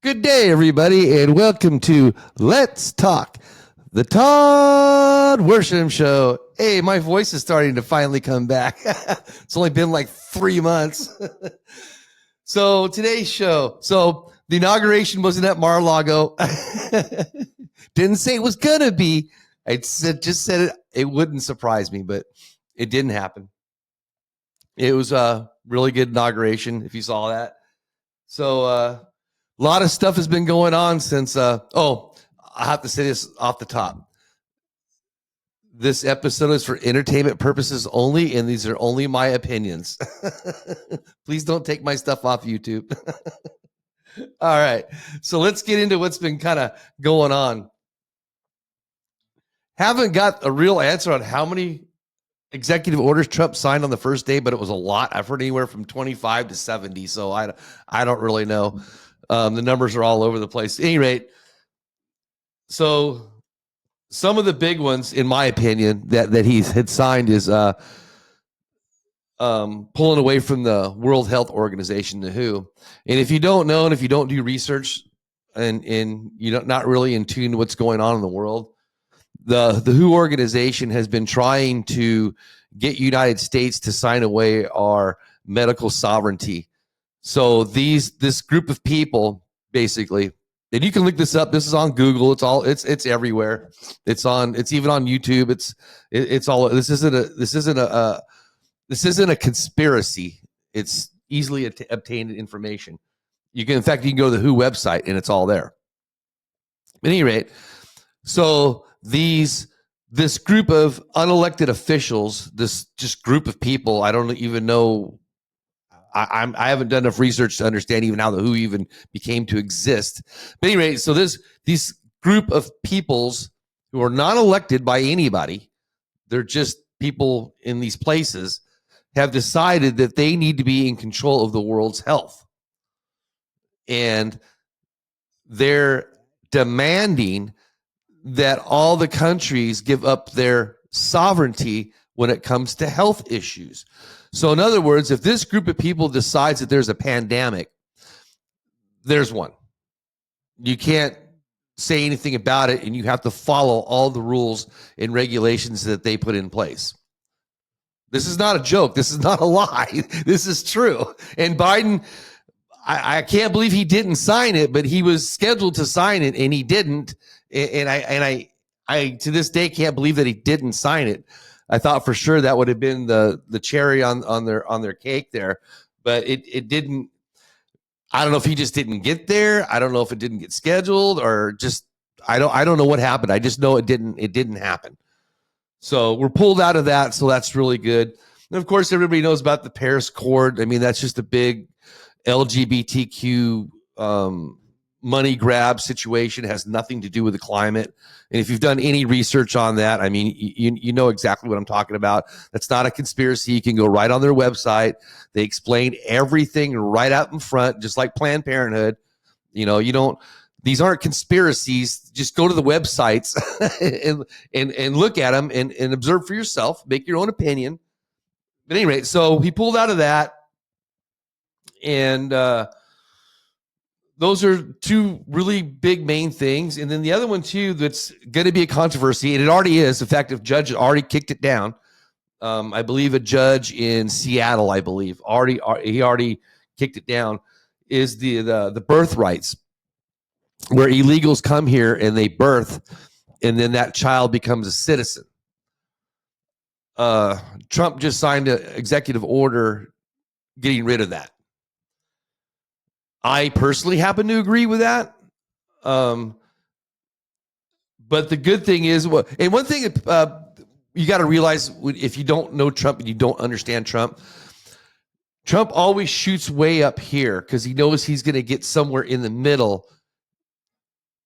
Good day, everybody, and welcome to Let's Talk, the Todd Worsham Show. Hey, my voice is starting to finally come back. It's only been like 3 months. So today's show. So the inauguration wasn't at Mar-a-Lago. Didn't say it was going to be. I just said it. It wouldn't surprise me, but it didn't happen. It was a really good inauguration, if you saw that. So a lot of stuff has been going on since, I have to say this off the top. This episode is for entertainment purposes only, and these are only my opinions. Please don't take my stuff off YouTube. All right, so let's get into what's been kind of going on. Haven't got a real answer on how many executive orders Trump signed on the first day, but it was a lot. I've heard anywhere from 25 to 70, so I don't really know. The numbers are all over the place. At any rate, so some of the big ones, in my opinion, that he had signed is pulling away from the World Health Organization, the WHO. And if you don't know, and if you don't do research, and you're not really in tune to what's going on in the world, the WHO organization has been trying to get United States to sign away our medical sovereignty. So this group of people, basically, and you can look this up. This is on Google. It's everywhere. It's even on YouTube. It's all. This isn't a conspiracy. It's easily obtained information. In fact, you can go to the WHO website and it's all there. At any rate, so this group of unelected officials, this just group of people, I don't even know. I haven't done enough research to understand even how the WHO even became to exist. But anyway, so these group of peoples who are not elected by anybody, they're just people in these places, have decided that they need to be in control of the world's health. And they're demanding that all the countries give up their sovereignty when it comes to health issues. So in other words, if this group of people decides that there's a pandemic, there's one. You can't say anything about it, and you have to follow all the rules and regulations that they put in place. This is not a joke. This is not a lie. This is true. And Biden, I can't believe he didn't sign it, but he was scheduled to sign it, and he didn't. And I to this day can't believe that he didn't sign it. I thought for sure that would have been the cherry on their cake there, but it didn't. I don't know if he just didn't get there. I don't know if it didn't get scheduled, or just I don't know what happened. I just know it didn't happen. So we're pulled out of that, so that's really good. And of course, everybody knows about the Paris Accord. I mean, that's just a big LGBTQ money grab situation. It has nothing to do with the climate. And if you've done any research on that, I mean, you know exactly what I'm talking about. That's not a conspiracy. You can go right on their website. They explain everything right out in front, just like Planned Parenthood. These aren't conspiracies. Just go to the websites and look at them and observe for yourself. Make your own opinion. But anyway, so he pulled out of that. And those are two really big main things. And then the other one, too, that's going to be a controversy, and it already is. In fact, a judge already kicked it down. I believe a judge in Seattle, he already kicked it down, is the birth rights, where illegals come here and they birth, and then that child becomes a citizen. Trump just signed an executive order getting rid of that. I personally happen to agree with that. But the good thing is, and one thing you got to realize, if you don't know Trump and you don't understand Trump always shoots way up here because he knows he's going to get somewhere in the middle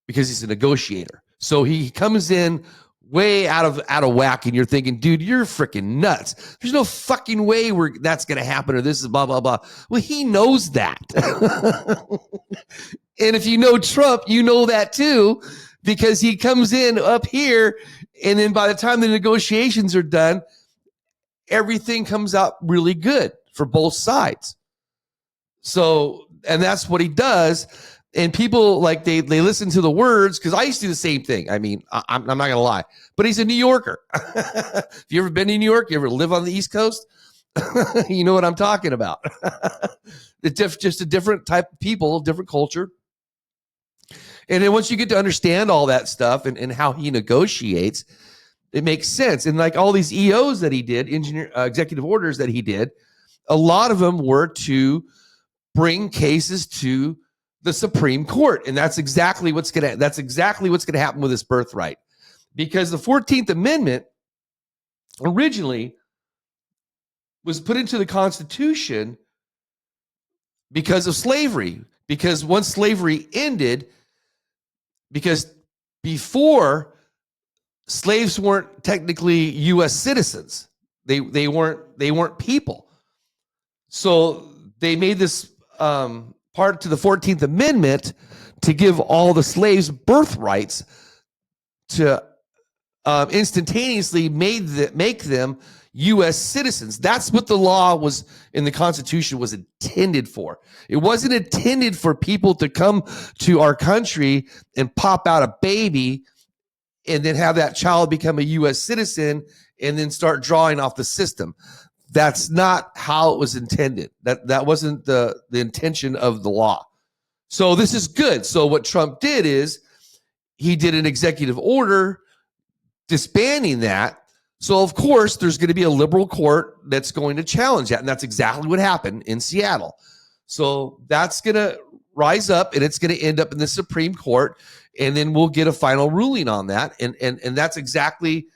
because he's a negotiator. So he comes in way out of whack, and you're thinking, dude, you're freaking nuts. There's no fucking way that's going to happen, or this is blah, blah, blah. Well, he knows that. And if you know Trump, you know that too, because he comes in up here, and then by the time the negotiations are done, everything comes out really good for both sides. So, and that's what he does. And people like they listen to the words, because I used to do the same thing. I mean, I'm not gonna lie, but he's a New Yorker. If you ever been to New York, you ever live on the East Coast, you know what I'm talking about. It's just a different type of people, different culture. And then once you get to understand all that stuff and how he negotiates, it makes sense. And like all these EOs that he did, executive orders that he did, a lot of them were to bring cases to the Supreme Court. And that's exactly what's gonna happen with this birthright. Because the 14th Amendment originally was put into the Constitution because of slavery. Because once slavery ended, because before, slaves weren't technically U.S. citizens. They weren't people. So they made this part to the 14th Amendment to give all the slaves birthrights to instantaneously make them U.S. citizens. That's what the law was in the Constitution was intended for. It wasn't intended for people to come to our country and pop out a baby and then have that child become a U.S. citizen and then start drawing off the system. That's not how it was intended. That wasn't the intention of the law. So this is good. So what Trump did is he did an executive order disbanding that. So of course there's going to be a liberal court that's going to challenge that. And that's exactly what happened in Seattle. So that's going to rise up and it's going to end up in the Supreme Court. And then we'll get a final ruling on that. And that's exactly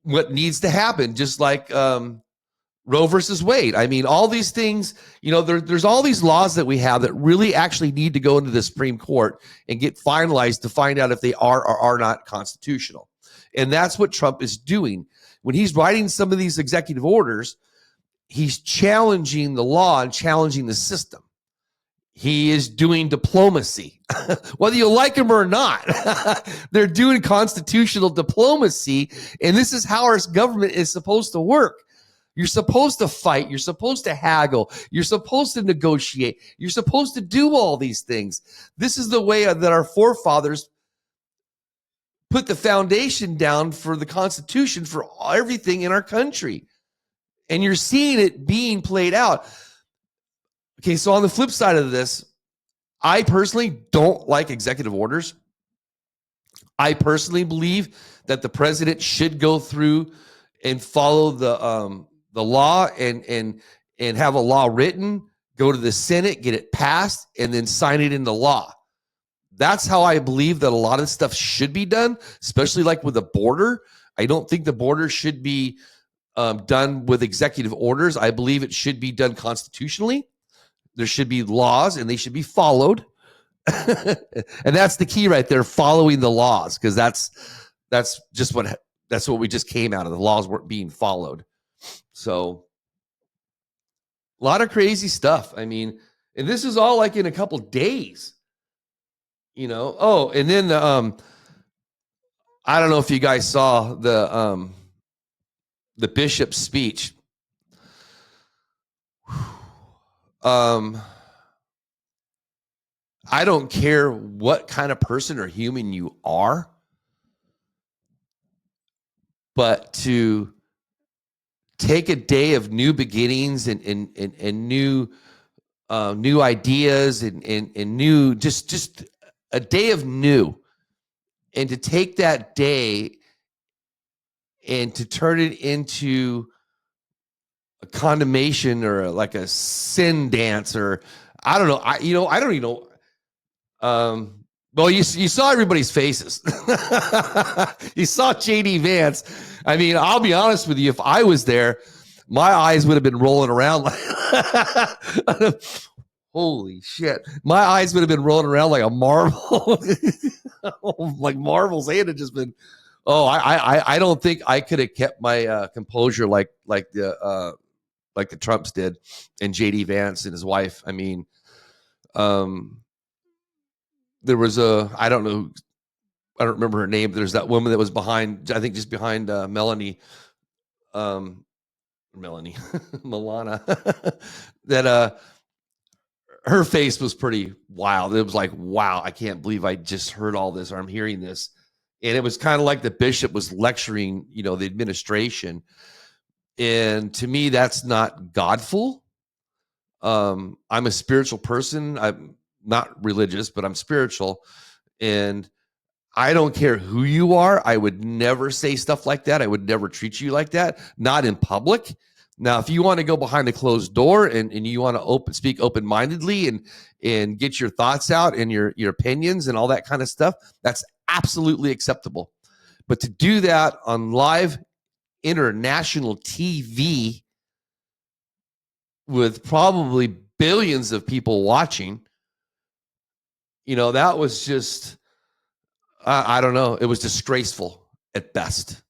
what needs to happen. Just like Roe versus Wade. I mean, all these things, there's all these laws that we have that really actually need to go into the Supreme Court and get finalized to find out if they are or are not constitutional. And that's what Trump is doing. When he's writing some of these executive orders, he's challenging the law and challenging the system. He is doing diplomacy, whether you like him or not. They're doing constitutional diplomacy, and this is how our government is supposed to work. You're supposed to fight. You're supposed to haggle. You're supposed to negotiate. You're supposed to do all these things. This is the way that our forefathers put the foundation down for the Constitution for everything in our country. And you're seeing it being played out. Okay, so on the flip side of this, I personally don't like executive orders. I personally believe that the president should go through and follow the law and have a law written, go to the Senate, get it passed, and then sign it into law. That's how I believe that a lot of stuff should be done, especially like with the border. I don't think the border should be done with executive orders. I believe it should be done constitutionally. There should be laws and they should be followed. And that's the key right there, following the laws, because that's what we just came out of. The laws weren't being followed. So a lot of crazy stuff. I mean, and this is all like in a couple days, Oh, and then I don't know if you guys saw the bishop's speech. I don't care what kind of person or human you are, but to take a day of new beginnings and new ideas and new just a day of new, and to take that day and to turn it into a condemnation or like a sin dance, or I don't know. I don't even know. Well, you saw everybody's faces. You saw JD Vance. I mean, I'll be honest with you. If I was there, my eyes would have been rolling around like, holy shit. My eyes would have been rolling around like a marble. Like marbles. They had just been, I don't think I could have kept my composure like the Trumps did, and JD Vance and his wife. I mean, there was I don't remember her name, but there's that woman that was behind, I think just behind Melania, Milana, that her face was pretty wild. It was like, wow, I can't believe I just heard all this, or I'm hearing this. And it was kind of like the bishop was lecturing, the administration. And to me, that's not godful. I'm a spiritual person. I'm not religious, but I'm spiritual. And I don't care who you are. I would never say stuff like that. I would never treat you like that, not in public. Now, if you want to go behind a closed door and you want to speak open-mindedly and get your thoughts out and your opinions and all that kind of stuff, that's absolutely acceptable. But to do that on live international TV with probably billions of people watching, that was just, I don't know. It was disgraceful at best.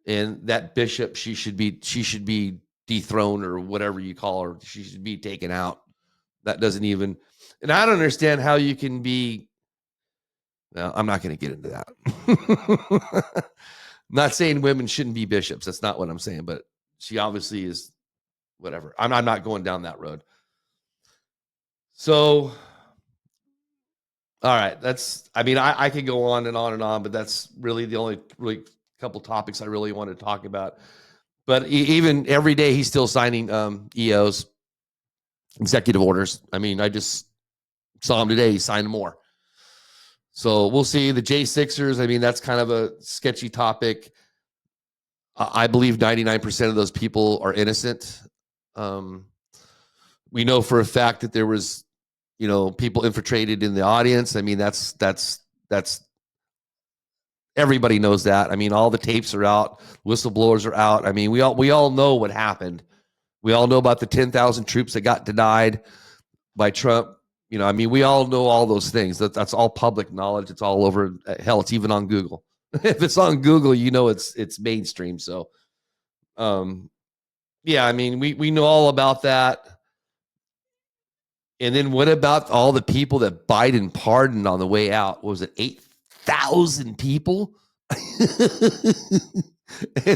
And that bishop, she should be dethroned or whatever you call her. She should be taken out. That doesn't even, and I don't understand how you can be. Well, I'm not going to get into that. I'm not saying women shouldn't be bishops. That's not what I'm saying, but she obviously is whatever. I'm not going down that road. So, all right. I could go on and on, but that's really the only really couple topics I really want to talk about. But even every day he's still signing EOs, executive orders. I just saw him today. He signed more. So we'll see. The J6ers, that's kind of a sketchy topic. I believe 99% of those people are innocent. We know for a fact that there was, people infiltrated in the audience. That's everybody knows that. All the tapes are out. Whistleblowers are out. We all know what happened. We all know about the 10,000 troops that got denied by Trump. We all know all those things. That's all public knowledge. It's all over. Hell, it's even on Google. If it's on Google, it's mainstream. So, yeah, we know all about that. And then what about all the people that Biden pardoned on the way out? What was it 8,000 people? I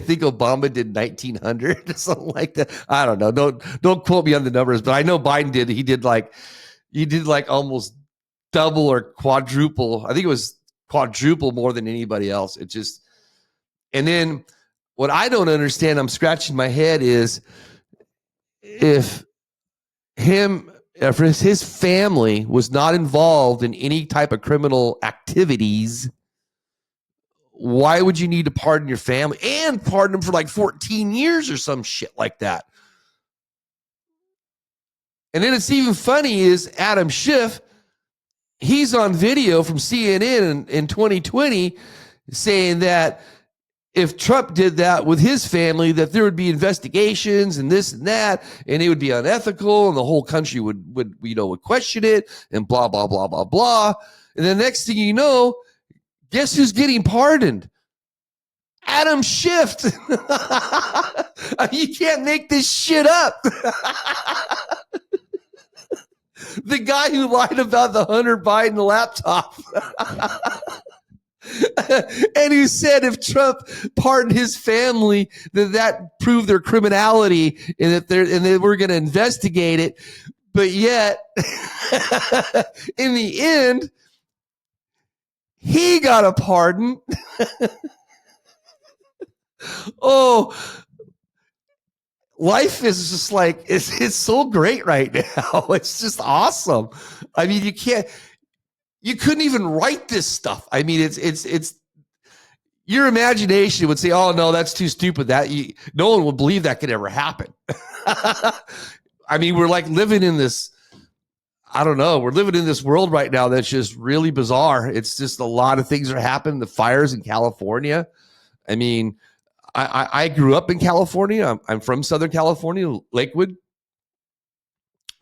think Obama did 1,900 or something like that. I don't know. Don't quote me on the numbers, but I know Biden did. He did like almost double or quadruple. I think it was quadruple more than anybody else. It just, and then what I don't understand, I'm scratching my head, is if his family was not involved in any type of criminal activities, why would you need to pardon your family and pardon them for like 14 years or some shit like that? And then it's even funny is Adam Schiff, he's on video from CNN in 2020 saying that if Trump did that with his family, that there would be investigations and this and that, and it would be unethical, and the whole country would question it, and blah, blah, blah, blah, blah. And the next thing you know, guess who's getting pardoned? Adam Schiff. You can't make this shit up. The guy who lied about the Hunter Biden laptop. And who said if Trump pardoned his family, that proved their criminality and that they were going to investigate it. But yet, in the end, he got a pardon. Oh, life is just like, it's so great right now. It's just awesome. You couldn't even write this stuff. It's your imagination would say, oh no, that's too stupid. No one would believe that could ever happen. We're like living in this, I don't know. We're living in this world right now that's just really bizarre. It's just a lot of things are happening. The fires in California. I grew up in California. I'm from Southern California, Lakewood.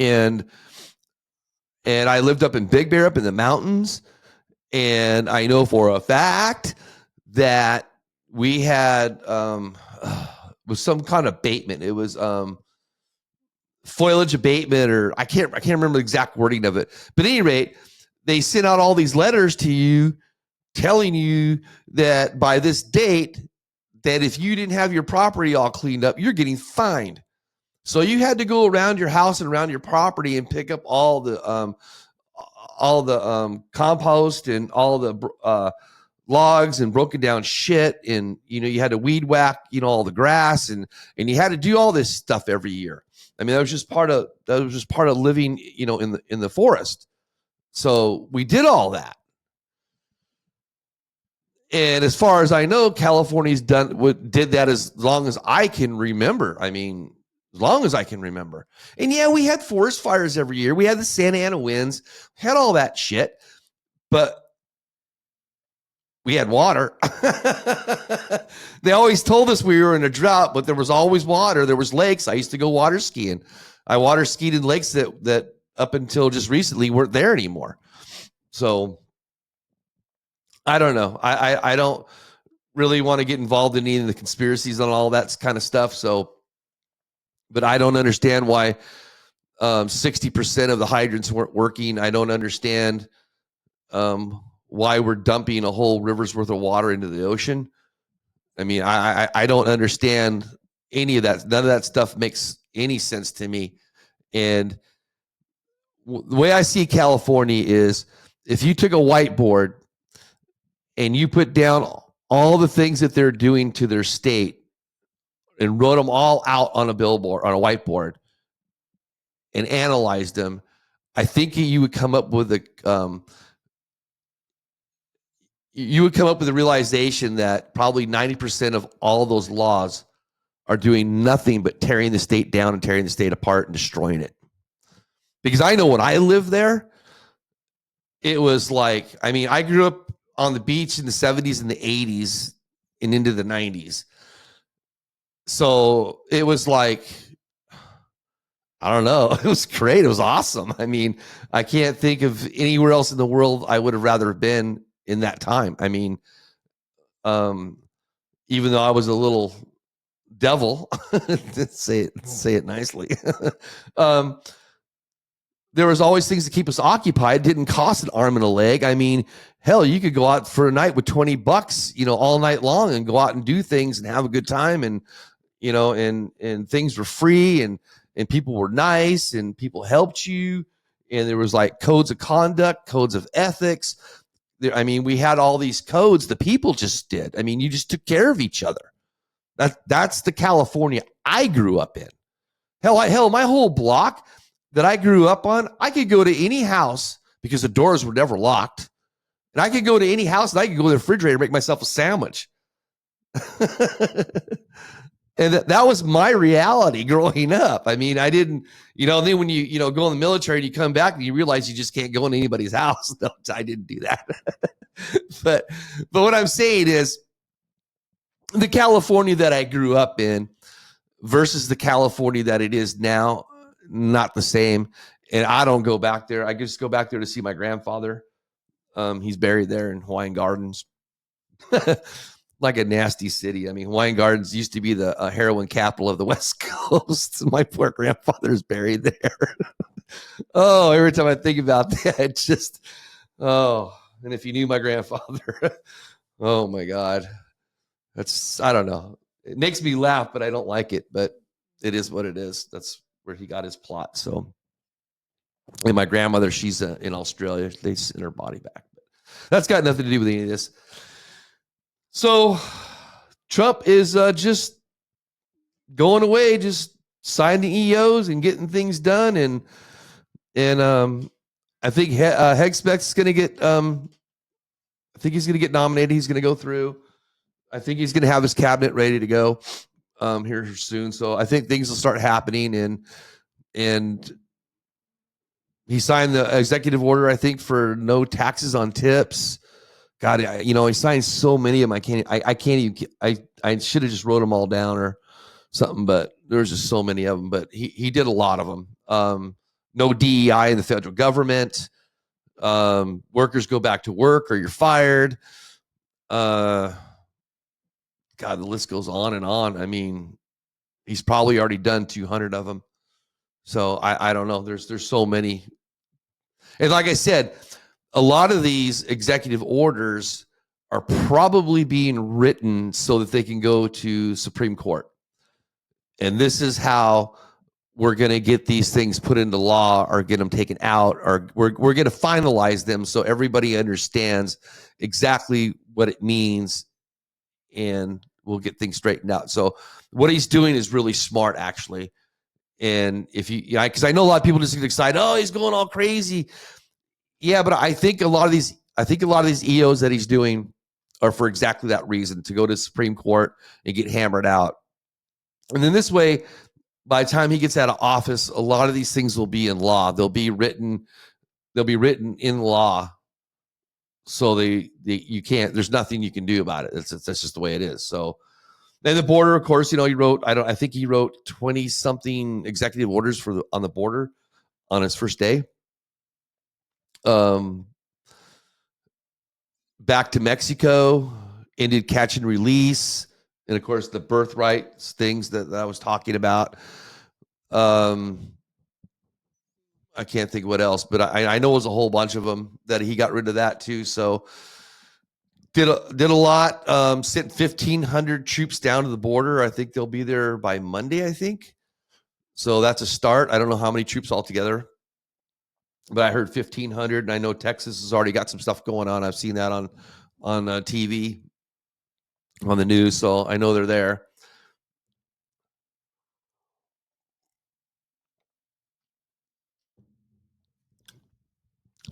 And I lived up in Big Bear, up in the mountains. And I know for a fact that we had was some kind of abatement. It was foliage abatement, or I can't remember the exact wording of it. But at any rate, they sent out all these letters to you telling you that by this date, that if you didn't have your property all cleaned up, you're getting fined. So you had to go around your house and around your property and pick up all the compost and all the logs and broken down shit, and you had to weed whack all the grass, and you had to do all this stuff every year. I mean, that was just part of living in the forest. So we did all that. And as far as I know, California's did that as long as I can remember. I mean, as long as I can remember. And yeah, we had forest fires every year. We had the Santa Ana winds, had all that shit, but we had water. They always told us we were in a drought, but there was always water. There was lakes. I used to go water skiing. I water skied in lakes that up until just recently weren't there anymore. So I don't know. I don't really want to get involved in any of the conspiracies and all that kind of stuff. So, but I don't understand why 60% of the hydrants weren't working. I don't understand why we're dumping a whole river's worth of water into the ocean. I mean, I don't understand any of that. None of that stuff makes any sense to me. And the way I see California is, if you took a whiteboard and you put down all the things that they're doing to their state and wrote them all out on a billboard, on a whiteboard, and analyzed them, I think you would come up with a realization that probably 90% of all of those laws are doing nothing but tearing the state down and tearing the state apart and destroying it. Because I know when I lived there, it was like, I mean, I grew up on the beach in the 70s and the 80s and into the 90s. So it was like, I don't know. It was great. It was awesome. I mean, I can't think of anywhere else in the world I would have rather been in that time. I mean, even though I was a little devil, say it nicely, there was always things to keep us occupied. Didn't cost an arm and a leg. I mean, hell, you could go out for a night with $20, all night long, and go out and do things and have a good time. And, and things were free, and people were nice, and people helped you. And there was like codes of conduct, codes of ethics. I mean, we had all these codes the people just did. I mean, you just took care of each other. That's the California I grew up in. Hell, my whole block that I grew up on, I could go to any house because the doors were never locked. And I could go to any house and I could go to the refrigerator and make myself a sandwich. And that was my reality growing up. I mean, I didn't, then when you go in the military and you come back and you realize you just can't go into anybody's house. No, I didn't do that. But what I'm saying is, the California that I grew up in versus the California that it is now, not the same. And I don't go back there. I just go back there to see my grandfather. He's buried there in Hawaiian Gardens. Like a nasty city. I mean, Hawaiian Gardens used to be the heroin capital of the West Coast. My poor grandfather's buried there. Oh, every time I think about that, it's just, and if you knew my grandfather, oh my God. I don't know. It makes me laugh, but I don't like it, but it is what it is. That's where he got his plot. So, and my grandmother, she's in Australia. They sent her body back. But that's got nothing to do with any of this. So Trump is just going away, just signing EOs and getting things done. And I think Hegspect's going to get, I think he's going to get nominated. He's going to go through. I think he's going to have his cabinet ready to go here soon. So I think things will start happening. And he signed the executive order, I think, for no taxes on tips. God, he signed so many of them. I can't even. I should have just wrote them all down or something. But there's just so many of them. But he did a lot of them. No DEI in the federal government. Workers go back to work or you're fired. God, the list goes on and on. I mean, he's probably already done 200 of them. So I don't know. There's so many. And like I said, a lot of these executive orders are probably being written so that they can go to Supreme Court. And this is how we're going to get these things put into law or get them taken out, or we're going to finalize them so everybody understands exactly what it means, and we'll get things straightened out. So what he's doing is really smart, actually. And if you, because I know a lot of people just get excited, oh, he's going all crazy. Yeah, but I think a lot of these EOs that he's doing are for exactly that reason, to go to the Supreme Court and get hammered out. And then this way, by the time he gets out of office, a lot of these things will be in law. They'll be written in law. So you can't, there's nothing you can do about it. That's just the way it is. So then the border, of course, he wrote, I think he wrote 20 something executive orders on the border on his first day. Back to Mexico, ended catch and release. And of course, the birthright things that I was talking about. I can't think of what else, but I know it was a whole bunch of them that he got rid of that too. So did a lot. Sent 1,500 troops down to the border. I think they'll be there by Monday, I think. So that's a start. I don't know how many troops altogether, but I heard 1,500, and I know Texas has already got some stuff going on. I've seen that on TV, on the news, so I know they're there.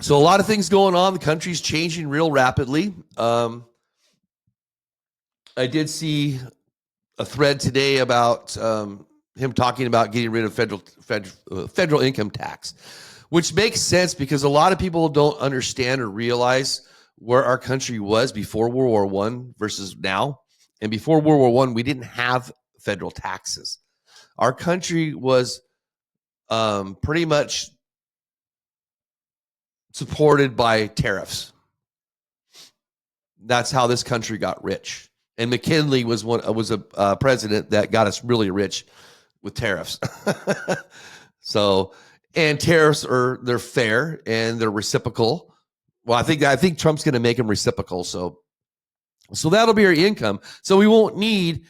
So a lot of things going on. The country's changing real rapidly. I did see a thread today about him talking about getting rid of federal income tax, which makes sense because a lot of people don't understand or realize where our country was before World War I versus now. And before World War I, we didn't have federal taxes. Our country was pretty much supported by tariffs. That's how this country got rich. And McKinley was a president that got us really rich with tariffs. So, and tariffs they're fair and they're reciprocal. Well, I think Trump's going to make them reciprocal. So that'll be our income. So we won't need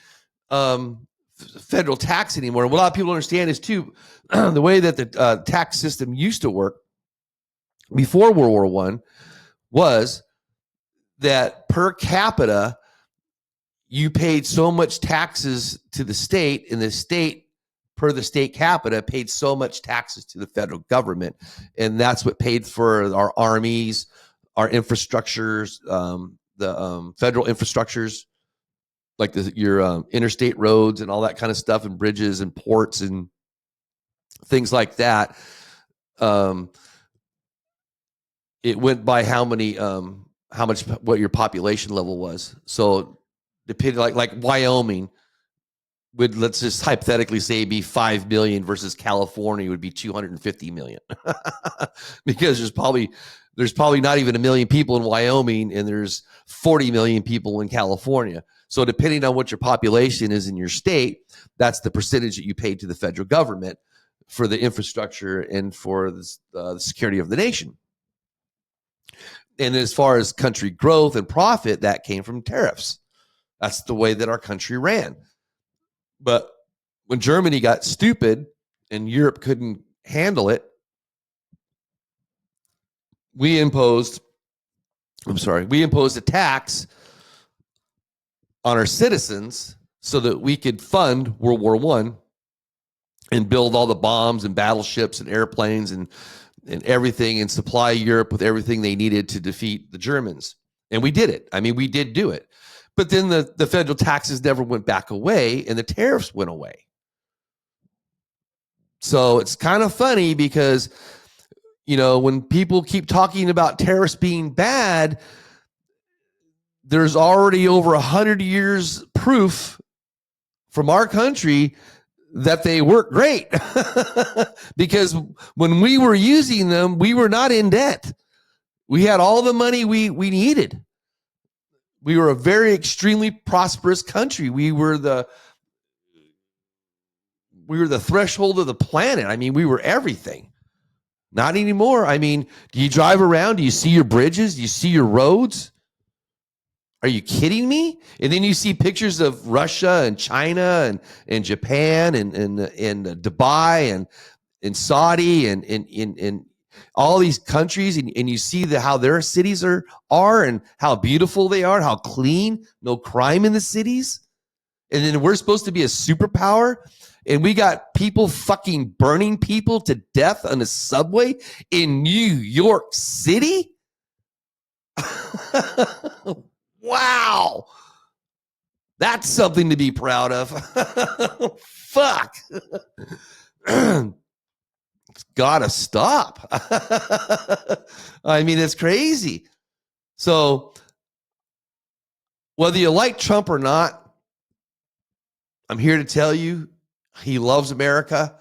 federal tax anymore. And what a lot of people understand is too, the way that the tax system used to work before World War I was that per capita, you paid so much taxes to the state, and the state, per the state capita, paid so much taxes to the federal government. And that's what paid for our armies, our infrastructures, the federal infrastructures, like your interstate roads and all that kind of stuff, and bridges and ports and things like that. It went by what your population level was. So depending, like Wyoming would, let's just hypothetically say, be 5 million versus California would be 250 million. Because there's probably not even 1 million people in Wyoming, and there's 40 million people in California. So depending on what your population is in your state, that's the percentage that you pay to the federal government for the infrastructure and for the security of the nation. And as far as country growth and profit, that came from tariffs. That's the way that our country ran. But when Germany got stupid and Europe couldn't handle it, we imposed a tax on our citizens so that we could fund World War I and build all the bombs and battleships and airplanes and everything, and supply Europe with everything they needed to defeat the Germans. And we did it. I mean, we did do it. But then the federal taxes never went back away, and the tariffs went away. So it's kind of funny because, when people keep talking about tariffs being bad, there's already over 100 years proof from our country that they work great. Because when we were using them, we were not in debt. We had all the money we needed. We were a very extremely prosperous country. We were the threshold of the planet. I mean, we were everything. Not anymore. I mean, do you drive around? Do you see your bridges? Do you see your roads? Are you kidding me? And then you see pictures of Russia and China and Japan and Dubai and Saudi and all these countries, and you see how their cities are and how beautiful they are, how clean, no crime in the cities. And then we're supposed to be a superpower, and we got people fucking burning people to death on the subway in New York City. Wow. That's something to be proud of. Fuck. It's gotta stop. I mean, it's crazy. So whether you like Trump or not, I'm here to tell you he loves America.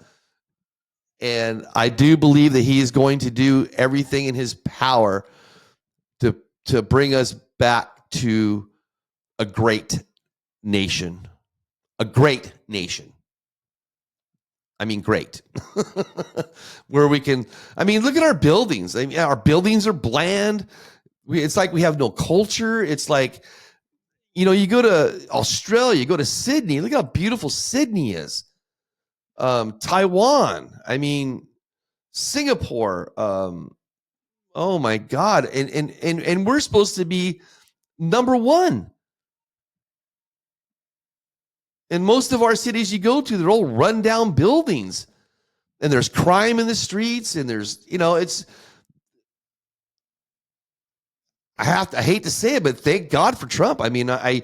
And I do believe that he is going to do everything in his power to bring us back to a great nation. A great nation. I mean, great. Where we can, I mean, look at our buildings. I mean, our buildings are bland. It's like we have no culture. It's like, you know, you go to Australia, you go to Sydney. Look how beautiful Sydney is. Taiwan. I mean, Singapore. Oh my God. And we're supposed to be number one. In most of our cities you go to, they're all rundown buildings. And there's crime in the streets, and there's, you know, it's, I hate to say it, but thank God for Trump. I mean, I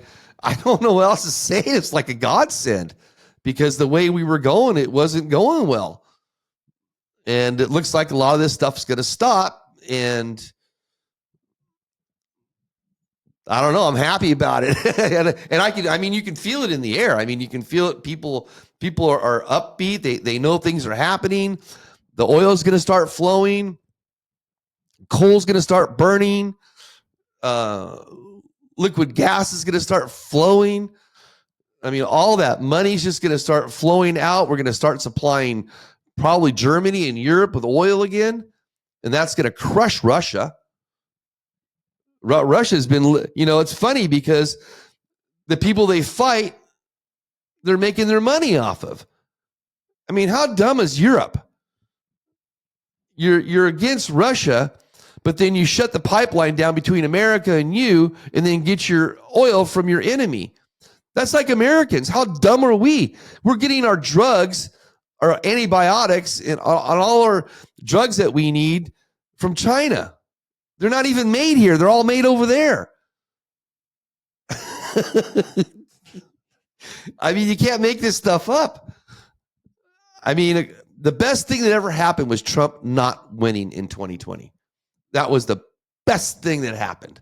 don't know what else to say. It's like a godsend, because the way we were going, it wasn't going well. And it looks like a lot of this stuff's going to stop. And I don't know. I'm happy about it. and you can feel it in the air. I mean, you can feel it. People are upbeat. They know things are happening. The oil is going to start flowing. Coal's going to start burning. Liquid gas is going to start flowing. I mean, all that money's just going to start flowing out. We're going to start supplying probably Germany and Europe with oil again. And that's going to crush Russia. Russia's been, you know, it's funny because the people they fight, they're making their money off of. I mean, how dumb is Europe? You're against Russia, but then you shut the pipeline down between America and you, and then get your oil from your enemy. That's like Americans. How dumb are we? We're getting our drugs, our antibiotics, and all our drugs that we need from China. They're not even made here. They're all made over there. I mean, you can't make this stuff up. I mean, the best thing that ever happened was Trump not winning in 2020. That was the best thing that happened,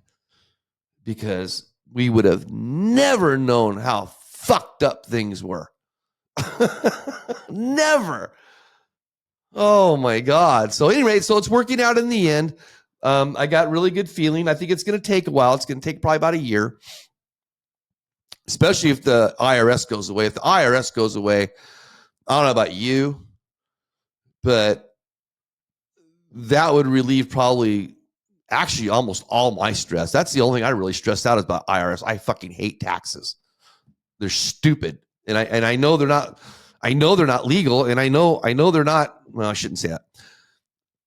because we would have never known how fucked up things were. Never. Oh my God. So anyway, so it's working out in the end. I got really good feeling. I think it's going to take a while. It's going to take probably about a year, especially if the IRS goes away. If the IRS goes away, I don't know about you, but that would relieve probably actually almost all my stress. That's the only thing I really stress out is about IRS. I fucking hate taxes. They're stupid. And I know they're not, I know they're not legal. And I know they're not, well, I shouldn't say that.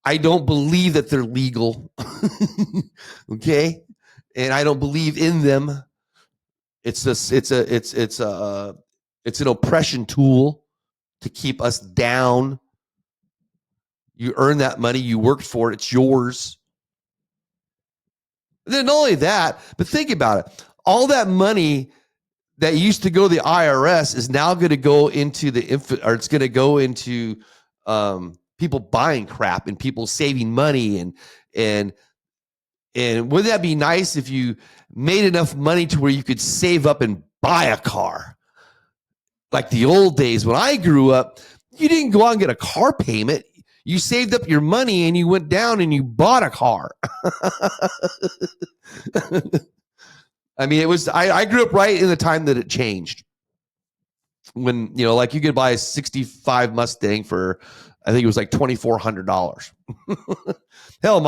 I don't believe that they're legal. Okay. And I don't believe in them. It's an oppression tool to keep us down. You earn that money. You worked for it. It's yours. And then not only that, but think about it. All that money that used to go to the IRS is now going to go into it's going to go into people buying crap and people saving money. And wouldn't that be nice if you made enough money to where you could save up and buy a car? Like the old days when I grew up, you didn't go out and get a car payment. You saved up your money and you went down and you bought a car. I mean, I grew up right in the time that it changed. When, you know, like you could buy a 65 Mustang for, I think it was like $2,400. Hell,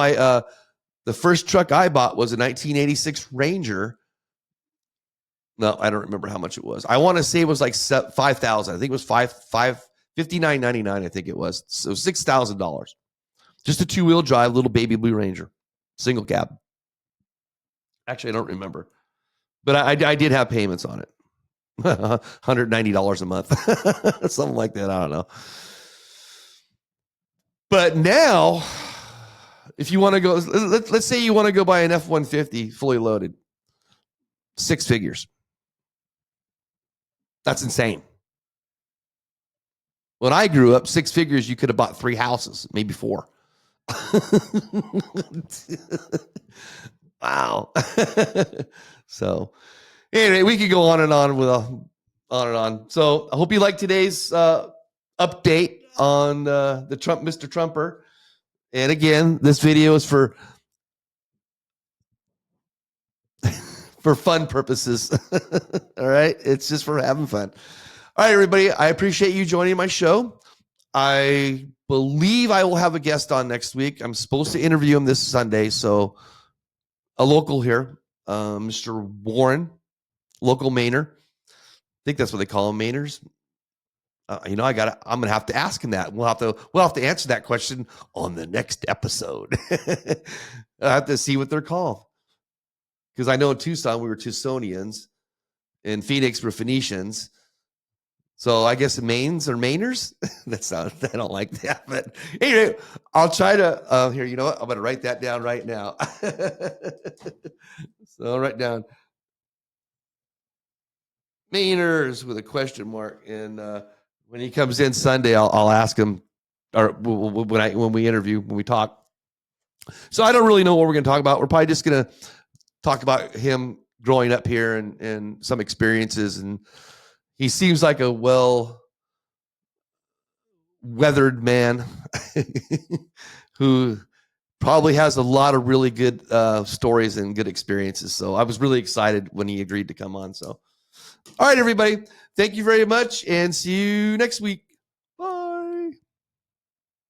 the first truck I bought was a 1986 Ranger No, I don't remember how much it was. I want to say it was like 5,000. I think it was 59.99. I think it was. So $6,000. Just a 2-wheel drive little baby Blue Ranger, single cab. Actually, I don't remember, but I did have payments on it. $190 a month, something like that. I don't know. But now, if you want to go, let's say you want to go buy an F-150 fully loaded, 6 figures. That's insane. When I grew up, 6 figures, you could have bought 3 houses, maybe 4. Wow. So anyway, we could go on and on with on and on. So I hope you like today's update on the Mr. Trumper. And again, this video is for fun purposes. All right. It's just for having fun. All right, everybody. I appreciate you joining my show. I believe I will have a guest on next week. I'm supposed to interview him this Sunday. So a local here, Mr. Warren, local Mainer. I think that's what they call them, Mainers. I'm gonna have to ask him that. We'll have to answer that question on the next episode. I have to see what they're called, because I know in Tucson we were Tucsonians, in Phoenix we're Phoenicians. So I guess Maines or Mainers. I don't like that, but anyway, I'll try to. Here, you know what? I'm gonna write that down right now. So I'll write down Mainers with a question mark, and when he comes in Sunday, I'll ask him, or when we talk. So I don't really know what we're going to talk about. We're probably just going to talk about him growing up here and some experiences. And he seems like a well-weathered man who probably has a lot of really good stories and good experiences. So I was really excited when he agreed to come on. So, all right, everybody. Thank you very much, and see you next week.